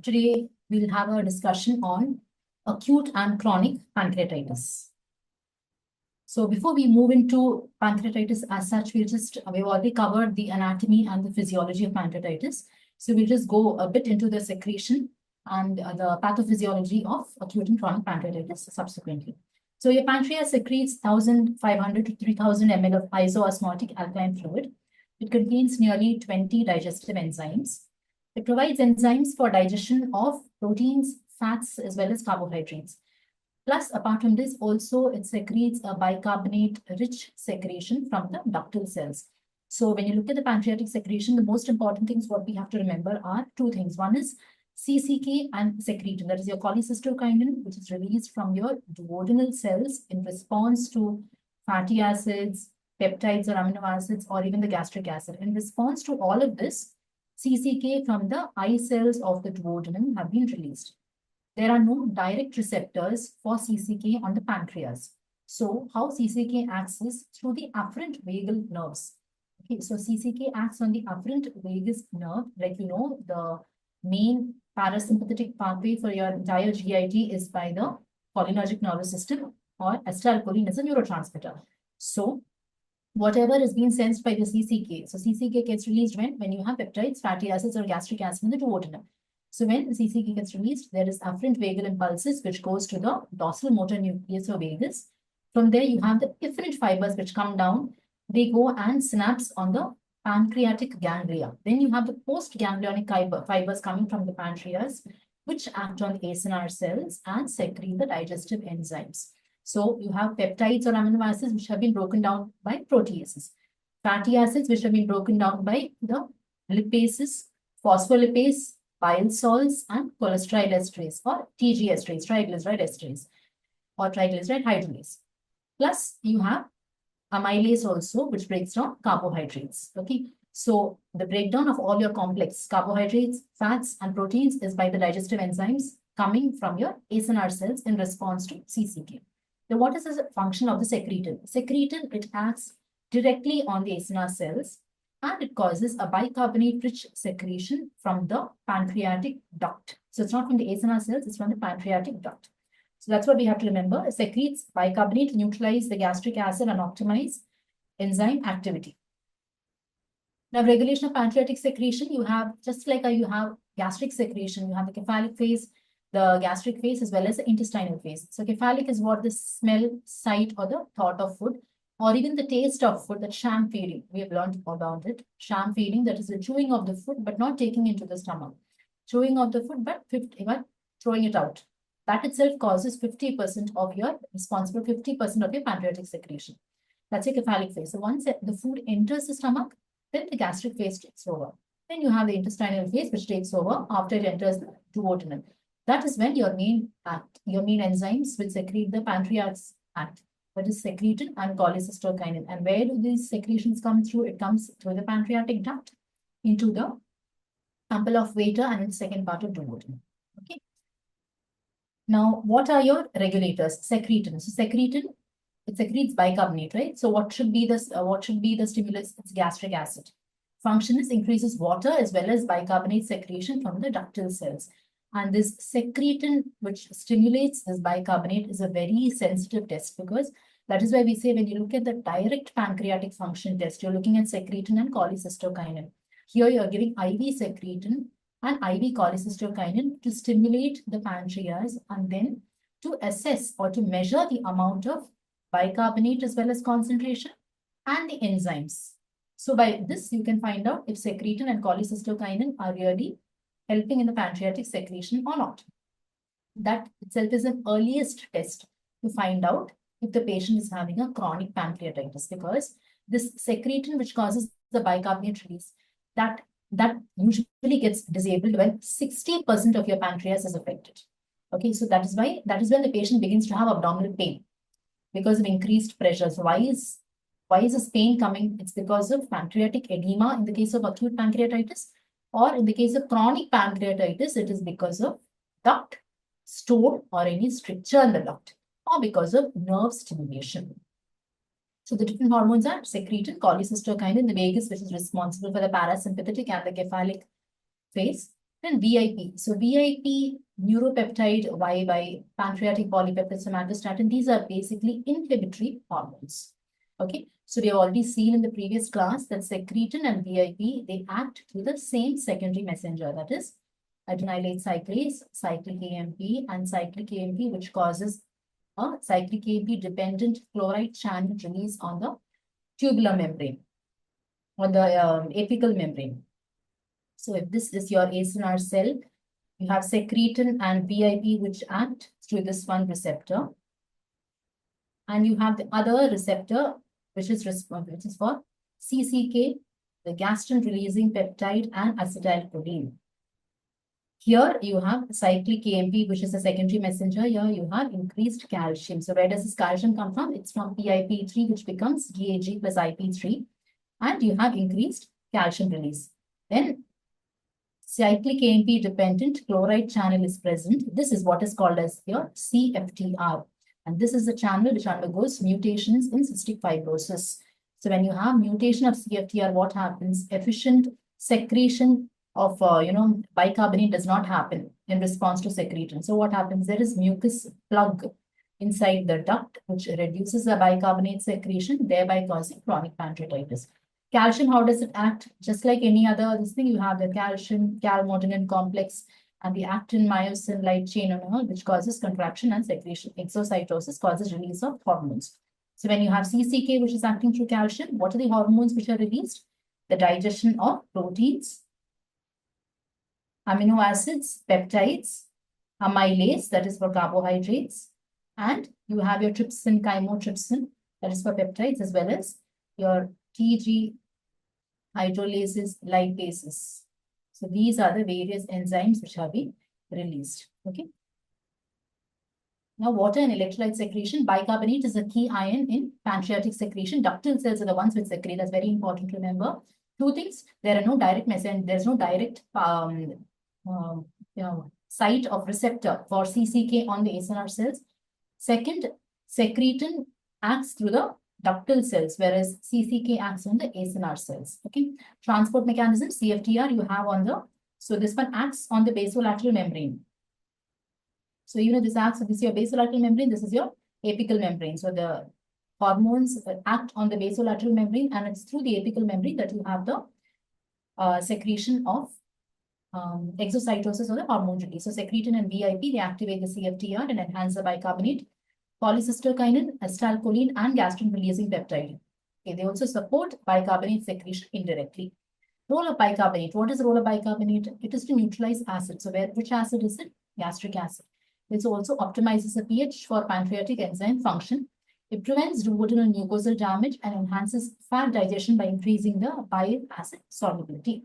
Today we'll have a discussion on acute and chronic pancreatitis. So before we move into pancreatitis as such, we've already covered the anatomy and the physiology of pancreatitis. So we'll just go a bit into the secretion and the pathophysiology of acute and chronic pancreatitis subsequently. So your pancreas secretes 1,500 to 3,000 ml of isoosmotic alkaline fluid. It contains nearly 20 digestive enzymes. It provides enzymes for digestion of proteins, fats, as well as carbohydrates. Plus, apart from this, also it secretes a bicarbonate-rich secretion from the ductal cells. So when you look at the pancreatic secretion, the most important things what we have to remember are two things. One is CCK and secretin, that is your cholecystokinin, which is released from your duodenal cells in response to fatty acids, peptides or amino acids, or even the gastric acid. In response to all of this, CCK from the eye cells of the duodenum have been released. There are no direct receptors for CCK on the pancreas. So how CCK acts is through the afferent vagal nerves. Okay, so CCK acts on the afferent vagus nerve. Like you know, the main parasympathetic pathway for your entire GIT is by the cholinergic nervous system, or acetylcholine is a neurotransmitter. So whatever is being sensed by the CCK. So CCK gets released when you have peptides, fatty acids, or gastric acid in the duodenum. So when the CCK gets released, there is afferent vagal impulses, which goes to the dorsal motor nucleus or vagus. From there, you have the efferent fibers, which come down. They go and synapse on the pancreatic ganglia. Then you have the postganglionic fibers coming from the pancreas, which act on ACNR cells and secrete the digestive enzymes. So you have peptides or amino acids which have been broken down by proteases, fatty acids which have been broken down by the lipases, phospholipase, bile salts, and cholesterol esterase or TG esterase, triglyceride esterase or triglyceride hydrolase. Plus you have amylase also, which breaks down carbohydrates. Okay, so the breakdown of all your complex carbohydrates, fats, and proteins is by the digestive enzymes coming from your ACNR cells in response to CCK. Now, what is the function of the secretin? Secretin, it acts directly on the ACNR cells and it causes a bicarbonate-rich secretion from the pancreatic duct. So it's not from the ACNR cells, it's from the pancreatic duct. So that's what we have to remember. It secretes bicarbonate to neutralize the gastric acid and optimize enzyme activity. Now, regulation of pancreatic secretion, you have, just like you have gastric secretion, you have the cephalic phase, the gastric phase, as well as the intestinal phase. So cephalic is what the smell, sight, or the thought of food, or even the taste of food, that sham feeding. We have learned about it. Sham feeding, that is the chewing of the food, but not taking into the stomach. Chewing of the food, but throwing it out. That itself causes 50% of your, responsible 50% of your pancreatic secretion. That's a cephalic phase. So once the food enters the stomach, then the gastric phase takes over. Then you have the intestinal phase, which takes over after it enters the duodenum. That is when your main enzymes will secrete the pancreas act, that is secretin and cholecystokinin. And where do these secretions come through? It comes through the pancreatic duct into the ample of Vater and in the second part of duodenum. Okay. Now, what are your regulators? Secretin. So secretin, it secretes bicarbonate, right? So what should be the stimulus? It's gastric acid. Function is increases water as well as bicarbonate secretion from the ductal cells. And this secretin, which stimulates this bicarbonate, is a very sensitive test, because that is why we say when you look at the direct pancreatic function test, you're looking at secretin and cholecystokinin. Here you're giving IV secretin and IV cholecystokinin to stimulate the pancreas and then to assess or to measure the amount of bicarbonate as well as concentration and the enzymes. So by this, you can find out if secretin and cholecystokinin are really helping in the pancreatic secretion or not. That itself is an earliest test to find out if the patient is having a chronic pancreatitis, because this secretin, which causes the bicarbonate release, that usually gets disabled when 60% of your pancreas is affected. Okay, so that is when the patient begins to have abdominal pain because of increased pressure. So why is this pain coming? It's because of pancreatic edema in the case of acute pancreatitis, or in the case of chronic pancreatitis, it is because of duct, stone, or any stricture in the duct, or because of nerve stimulation. So the different hormones are secretin, cholecystokinin, the vagus, which is responsible for the parasympathetic and the cephalic phase, Then VIP. So VIP, neuropeptide Y by pancreatic polypeptide somatostatin. These are basically inhibitory hormones. Okay. So we have already seen in the previous class that secretin and VIP, they act through the same secondary messenger, that is adenylate cyclase, cyclic AMP, and cyclic AMP, which causes a cyclic AMP dependent chloride channel release on the tubular membrane, on the apical membrane. So if this is your acinar cell, you have secretin and VIP which act through this one receptor. And you have the other receptor which is for CCK, the gastrin-releasing peptide, and acetylcholine. Here you have cyclic AMP, which is a secondary messenger. Here you have increased calcium. So where does this calcium come from? It's from PIP3, which becomes GAG plus IP3. And you have increased calcium release. Then cyclic AMP dependent chloride channel is present. This is what is called as your CFTR. And this is the channel which undergoes mutations in cystic fibrosis. So when you have mutation of CFTR, what happens? Efficient secretion of bicarbonate does not happen in response to secretin. So what happens? There is mucus plug inside the duct, which reduces the bicarbonate secretion, thereby causing chronic pancreatitis. Calcium, how does it act? Just like any other this thing, you have the calcium calmodulin complex and the actin myosin light chain, which causes contraction and secretion. Exocytosis causes release of hormones. So when you have CCK, which is acting through calcium, what are the hormones which are released? The digestion of proteins, amino acids, peptides, amylase, that is for carbohydrates, and you have your trypsin, chymotrypsin, that is for peptides, as well as your TG hydrolases, lipases. So these are the various enzymes which have been released. Okay. Now, water and electrolyte secretion. Bicarbonate is a key ion in pancreatic secretion. Ductal cells are the ones which secrete. That's very important to remember. Two things: there are no direct messenger. There's no direct site of receptor for CCK on the acinar cells. Second, secretin acts through the ductal cells, whereas CCK acts on the acinar cells. Okay. Transport mechanism, CFTR, you have on the, so this one acts on the basolateral membrane. So, this acts, this is your basolateral membrane, this is your apical membrane. So, the hormones act on the basolateral membrane, and it's through the apical membrane that you have the secretion of exocytosis or the hormone release. So, secretin and VIP, they activate the CFTR and enhance the bicarbonate, polycystokinin, acetylcholine, and gastrin-releasing peptide. Okay, they also support bicarbonate secretion indirectly. Role of bicarbonate. What is the role of bicarbonate? It is to neutralize acid. So, which acid is it? Gastric acid. It also optimizes the pH for pancreatic enzyme function. It prevents duodenal mucosal damage and enhances fat digestion by increasing the bile acid solubility.